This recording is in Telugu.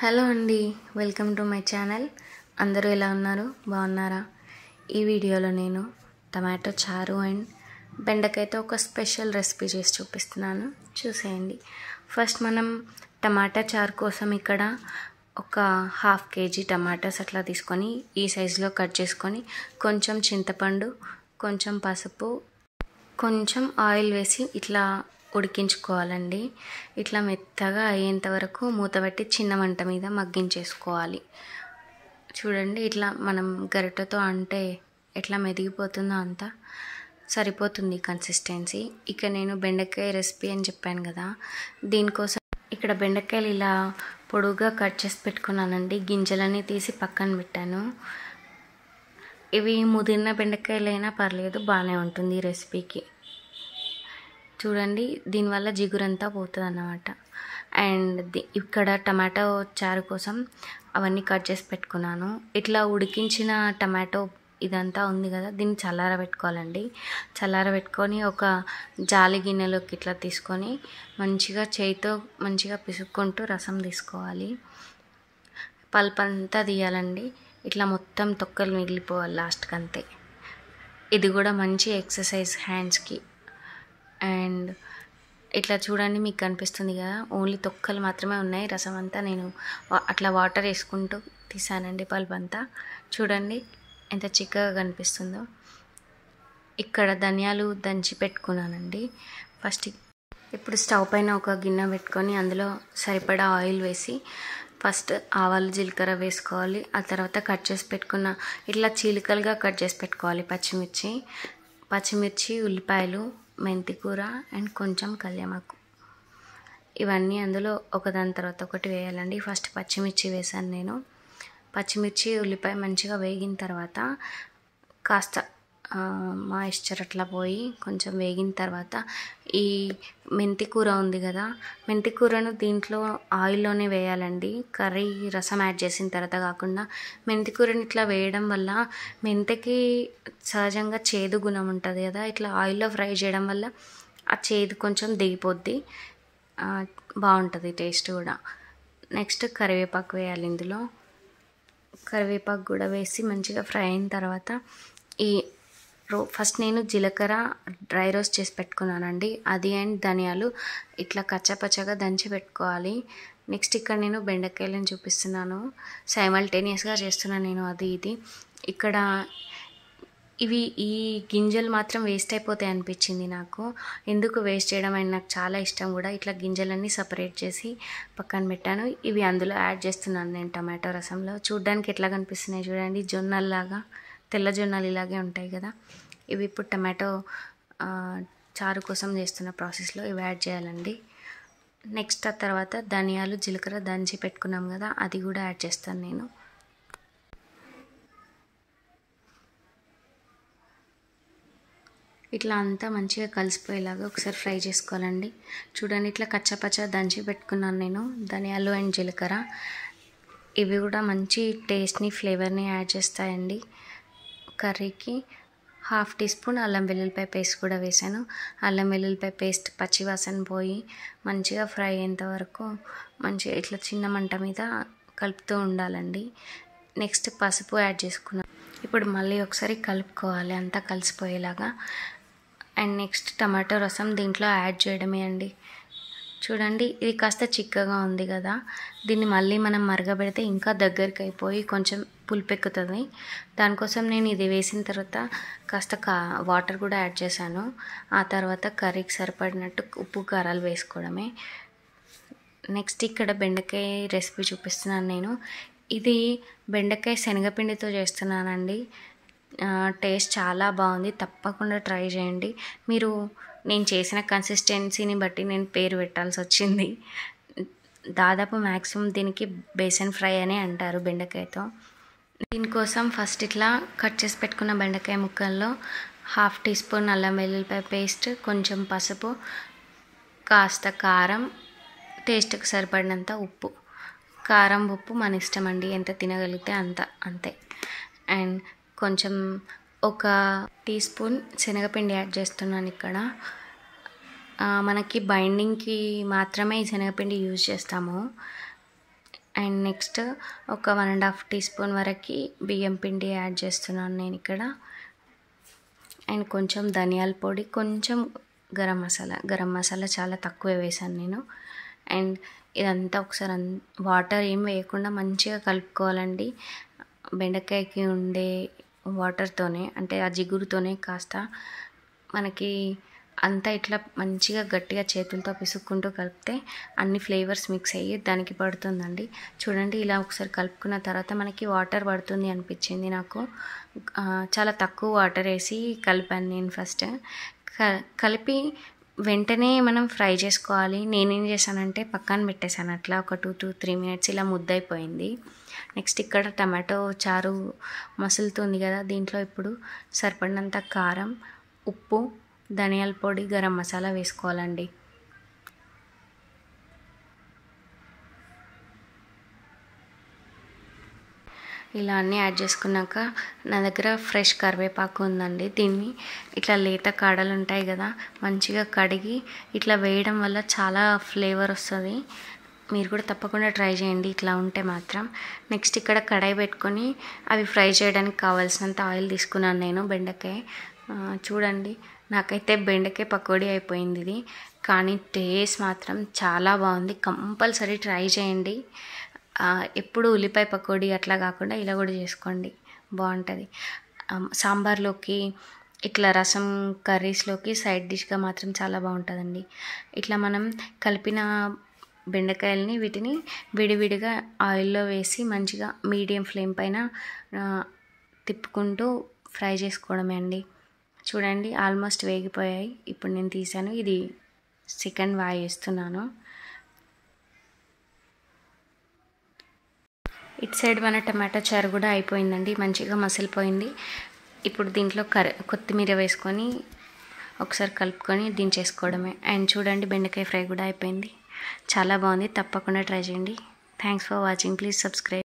హలో అండి, వెల్కమ్ టు మై ఛానల్. అందరూ ఎలా ఉన్నారు? బాగున్నారా? ఈ వీడియోలో నేను టమాటో చారు అండ్ బెండకాయతో ఒక స్పెషల్ రెసిపీ చేసి చూపిస్తున్నాను, చూసేయండి. ఫస్ట్ మనం టమాటా చారు కోసం ఇక్కడ ఒక 1/2 kg టమాటాస్ అట్లా తీసుకొని ఈ సైజులో కట్ చేసుకొని కొంచెం చింతపండు, కొంచెం పసుపు, కొంచెం ఆయిల్ వేసి ఇట్లా ఉడికించుకోవాలండి. ఇట్లా మెత్తగా అయ్యేంత వరకు మూత పెట్టి చిన్న మంట మీద మగ్గించేసుకోవాలి. చూడండి, ఇట్లా మనం గరిటెతో అంటే ఎట్లా మెదిగిపోతుందో అంతా సరిపోతుంది కన్సిస్టెన్సీ. ఇక నేను బెండకాయ రెసిపీ అని చెప్పాను కదా, దీనికోసం ఇక్కడ బెండకాయలు ఇలా పొడుగ్గా కట్ చేసి పెట్టుకున్నానండి. గింజలన్నీ తీసి పక్కన పెట్టాను. ఇవి ముదిరిన బెండకాయలైనా పర్లేదు, బాగానే ఉంటుంది ఈ రెసిపీకి. చూడండి, దీనివల్ల జిగురంతా పోతుంది అన్నమాట. అండ్ ఇక్కడ టమాటో చారు కోసం అవన్నీ కట్ చేసి పెట్టుకున్నాను. ఇట్లా ఉడికించిన టమాటో ఇదంతా ఉంది కదా, దీన్ని చల్లారబెట్టుకోవాలండి. చల్లారబెట్టుకొని ఒక జాలి గిన్నెలోకి ఇట్లా తీసుకొని మంచిగా చేయితో మంచిగా పిసుక్కుంటూ రసం తీసుకోవాలి. పల్ప్ అంతా తీయాలండి. ఇట్లా మొత్తం తొక్కలు మిగిలిపోవాలి లాస్ట్కి, అంతే. ఇది కూడా మంచి ఎక్సర్సైజ్ హ్యాండ్స్కి. అండ్ ఇట్లా చూడండి, మీకు కనిపిస్తుంది కదా, ఓన్లీ తొక్కలు మాత్రమే ఉన్నాయి. రసం అంతా నేను అట్లా వాటర్ వేసుకుంటూ తీసానండి పల్ప్ అంతా. చూడండి ఎంత చిక్కగా కనిపిస్తుందో. ఇక్కడ ధనియాలు దంచి పెట్టుకున్నానండి. ఫస్ట్ ఇప్పుడు స్టవ్ పైన ఒక గిన్నె పెట్టుకొని అందులో సరిపడా ఆయిల్ వేసి ఫస్ట్ ఆవాలు జీలకర్ర వేసుకోవాలి. ఆ తర్వాత కట్ చేసి పెట్టుకున్న ఇట్లా చీలికలుగా కట్ చేసి పెట్టుకోవాలి పచ్చిమిర్చి, ఉల్లిపాయలు, మెంతికూర అండ్ కొంచెం కళ్యామాకు. ఇవన్నీ అందులో ఒకదాని తర్వాత ఒకటి వేయాలండి. ఫస్ట్ పచ్చిమిర్చి వేసాను నేను. పచ్చిమిర్చి, ఉల్లిపాయ మంచిగా వేగిన తర్వాత కాస్త మాయిశ్చర్ అట్లా పోయి కొంచెం వేగిన తర్వాత ఈ మెంతికూర ఉంది కదా, మెంతికూరను దీంట్లో ఆయిల్లోనే వేయాలండి. కర్రీ రసం యాడ్ చేసిన తర్వాత కాకుండా మెంతికూరని ఇట్లా వేయడం వల్ల మెంతికి సహజంగా చేదు గుణం ఉంటుంది కదా, ఇట్లా ఆయిల్లో ఫ్రై చేయడం వల్ల ఆ చేదు కొంచెం దిగిపోద్ది, బాగుంటుంది టేస్ట్ కూడా. నెక్స్ట్ కరివేపాకు వేయాలి ఇందులో. కరివేపాకు కూడా వేసి మంచిగా ఫ్రై అయిన తర్వాత ఫస్ట్ నేను జీలకర్ర డ్రై రోస్ట్ చేసి పెట్టుకున్నానండి, అది అండ్ ధనియాలు ఇట్లా కచ్చాపచ్చగా దంచి పెట్టుకోవాలి. నెక్స్ట్ ఇక్కడ నేను బెండకాయలను చూపిస్తున్నాను, సైమల్టేనియస్గా చేస్తున్నాను నేను అది ఇది. ఇక్కడ ఈ గింజలు మాత్రం వేస్ట్ అయిపోతాయి అనిపించింది నాకు. ఎందుకు వేస్ట్ చేయడం అని నాకు చాలా ఇష్టం కూడా. ఇట్లా గింజలన్నీ సపరేట్ చేసి పక్కన పెట్టాను. ఇవి అందులో యాడ్ చేస్తున్నాను నేను టమాటో రసంలో. చూడ్డానికి ఎట్లా కనిపిస్తున్నాయి చూడండి, జొన్నల్లాగా, తెల్ల జొన్నలు ఇలాగే ఉంటాయి కదా. ఇవి ఇప్పుడు టమాటో చారు కోసం చేస్తున్న ప్రాసెస్లో ఇవి యాడ్ చేయాలండి. నెక్స్ట్ ఆ తర్వాత ధనియాలు జీలకర్ర దంచి పెట్టుకున్నాం కదా, అది కూడా యాడ్ చేస్తాను నేను. ఇట్లా అంతా మంచిగా కలిసిపోయేలాగా ఒకసారి ఫ్రై చేసుకోవాలండి. చూడండి, ఇట్లా కచ్చాపచ్చా దంచి పెట్టుకున్నాను నేను ధనియాలు అండ్ జీలకర్ర. ఇవి కూడా మంచి టేస్ట్ని, ఫ్లేవర్ని యాడ్ చేస్తాయండి కర్రీకి. 1/2 teaspoon అల్లం వెల్లుల్లిపాయ పేస్ట్ కూడా వేసాను. అల్లం వెల్లుల్లిపాయ పేస్ట్ పచ్చివాసన పోయి మంచిగా ఫ్రై అయ్యేంత వరకు మంచిగా ఇట్లా చిన్న మంట మీద కలుపుతూ ఉండాలండి. నెక్స్ట్ పసుపు యాడ్ చేసుకున్నాను. ఇప్పుడు మళ్ళీ ఒకసారి కలుపుకోవాలి అంతా కలిసిపోయేలాగా. అండ్ నెక్స్ట్ టమాటో రసం దీంట్లో యాడ్ చేయడమే అండి. చూడండి, ఇది కాస్త చిక్కగా ఉంది కదా, దీన్ని మళ్ళీ మనం మరగబెడితే ఇంకా దగ్గరికి అయిపోయి కొంచెం పులుపెక్కుతుంది. దానికోసం నేను ఇది వేసిన తర్వాత కాస్త వాటర్ కూడా యాడ్ చేశాను. ఆ తర్వాత కర్రీకి సరిపడినట్టు ఉప్పు కారాలు వేసుకోవడమే. నెక్స్ట్ ఇక్కడ బెండకాయ రెసిపీ చూపిస్తున్నాను నేను. ఇది బెండకాయ శనగపిండితో చేస్తున్నానండి. టేస్ట్ చాలా బాగుంది, తప్పకుండా ట్రై చేయండి. నేను చేసిన కన్సిస్టెన్సీని బట్టి నేను పేరు పెట్టాల్సి వచ్చింది. దాదాపు మ్యాక్సిమం దీనికి బేసన్ ఫ్రై అని అంటారు బెండకాయతో. దీనికోసం ఫస్ట్ ఇట్లా కట్ చేసి పెట్టుకున్న బెండకాయ ముక్కల్లో 1/2 teaspoon అల్లం వెల్లుల్లిపాయ పేస్ట్, కొంచెం పసుపు, కాస్త కారం, టేస్ట్కి సరిపడినంత ఉప్పు. కారం ఉప్పు మన ఇష్టం అండి, ఎంత తినగలిగితే అంతే. అండ్ కొంచెం ఒక టీస్పూన్ శనగపిండి యాడ్ చేస్తున్నాను ఇక్కడ. మనకి బైండింగ్కి మాత్రమే ఈ శనగపిండి యూజ్ చేస్తాము. అండ్ నెక్స్ట్ ఒక 1.5 టీ స్పూన్ వరకు బియ్యం పిండి యాడ్ చేస్తున్నాను నేను ఇక్కడ. అండ్ కొంచెం ధనియాల పొడి, కొంచెం గరం మసాలా చాలా తక్కువే వేసాను నేను. అండ్ ఇదంతా ఒకసారి వాటర్ ఏం వేయకుండా మంచిగా కలుపుకోవాలండి. బెండకాయకి ఉండే వాటర్తోనే, అంటే ఆ జిగురుతోనే కాస్త మనకి అంతా ఇట్లా మంచిగా గట్టిగా చేతులతో పిసుక్కుంటూ కలిపితే అన్ని ఫ్లేవర్స్ మిక్స్ అయ్యి దానికి పడుతుందండి. చూడండి, ఇలా ఒకసారి కలుపుకున్న తర్వాత మనకి వాటర్ పడుతుంది అనిపించింది నాకు. చాలా తక్కువ వాటర్ వేసి కలిపాను నేను ఫస్ట్. కలిపి వెంటనే మనం ఫ్రై చేసుకోవాలి. నేనేం చేశానంటే పక్కన పెట్టేశాను అట్లా ఒక 2 to 3 minutes, ఇలా ముద్దయిపోయింది. నెక్స్ట్ ఇక్కడ టమాటో చారు మసులుతుంది కదా, దీంట్లో ఇప్పుడు సరిపడినంత కారం, ఉప్పు, ధనియాల పొడి, గరం మసాలా వేసుకోవాలండి. ఇలా అన్నీ యాడ్ చేసుకున్నాక నా దగ్గర ఫ్రెష్ కరివేపాకు ఉందండి. దీన్ని ఇట్లా లేత కాడలు ఉంటాయి కదా, మంచిగా కడిగి ఇట్లా వేయడం వల్ల చాలా ఫ్లేవర్ వస్తుంది. మీరు కూడా తప్పకుండా ట్రై చేయండి ఇట్లా ఉంటే మాత్రం. నెక్స్ట్ ఇక్కడ కడాయి పెట్టుకొని అవి ఫ్రై చేయడానికి కావాల్సినంత ఆయిల్ తీసుకున్నాను నేను. బెండకాయ చూడండి, నాకైతే బెండకాయ పకోడీ అయిపోయింది ఇది, కానీ టేస్ట్ మాత్రం చాలా బాగుంది. కంపల్సరీ ట్రై చేయండి. ఎప్పుడు ఉల్లిపాయ పకోడీ అట్లా కాకుండా ఇలా కూడా చేసుకోండి, బాగుంటుంది. సాంబార్లోకి, ఇట్లా రసం, కర్రీస్లోకి సైడ్ డిష్గా మాత్రం చాలా బాగుంటుందండి. ఇట్లా మనం కలిపిన బెండకాయలని వీటిని విడివిడిగా ఆయిల్లో వేసి మంచిగా మీడియం ఫ్లేమ్ పైన తిప్పుకుంటూ ఫ్రై చేసుకోవడమే అండి. చూడండి, ఆల్మోస్ట్ వేగిపోయాయి. ఇప్పుడు నేను తీసాను, ఇది సెకండ్ వాయి వేస్తున్నాను. ఇటు సైడ్ మన టమాటో చారు కూడా అయిపోయిందండి, మంచిగా మసిలిపోయింది. ఇప్పుడు దీంట్లో కొత్తిమీర వేసుకొని ఒకసారి కలుపుకొని దించేసుకోవడమే. అండ్ చూడండి, బెండకాయ ఫ్రై కూడా అయిపోయింది. చాలా బాగుంది, తప్పకుండా ట్రై చేయండి. Thanks for watching. Please subscribe.